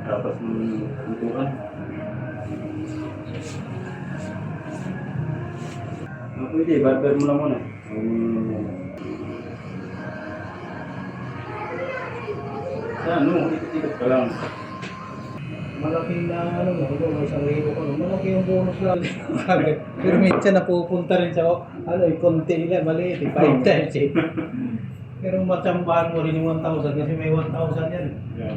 Tapos lutuan. Pwede, barber mo lang muna. Sa ano, ikot-ikot ka lang. Malaking na ano mo, may isang libo ko. Malaki yung bonus lang. Pero minsan napupunta rin sa ano, konti lang, maliit, 5 times eh. Pero matsambahan mo rin yung 1,000 kasi may 1,000 yan. Yan.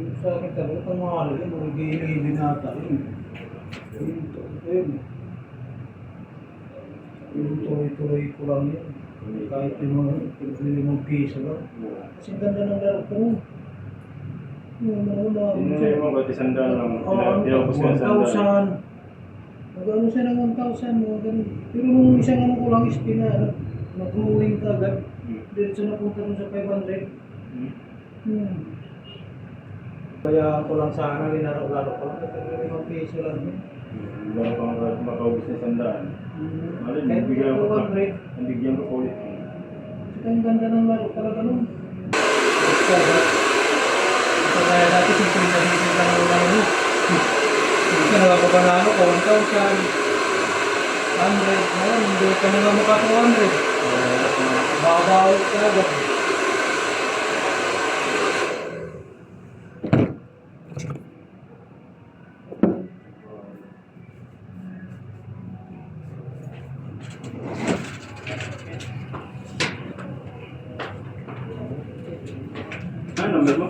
Yung sa akin talaga, itong mahal yun, mga gili nata yun. Yung tuloy-tuloy ko lang yun. Kahit yung mga limang piso lang. Kasi ganda ng laro ko. Sino yung mga ba't isandaan lang? Tinapos ko yung sandaan. 1,000. Nag-ano siya ng 1,000, mga ganun. Pero nung isang ano ko lang is nag-growing ka agad. Diretso na punta dun sa 500. Kaya ako lang sana, linaro-laro ko lang. Limang piso lang yun. Wala pang makaubos na sandaan. Malin, Kahit bigyan ko pa. 200. Bigyan ko ulit. Ang ganda ng laro talaga nun. Kaya dati simple na dito lang ang laro mo. Hindi ka nakapanalo ka 1,000, 100, ngayon hindi ka na nga maka 200. Babawi ka agad. Ano number mo?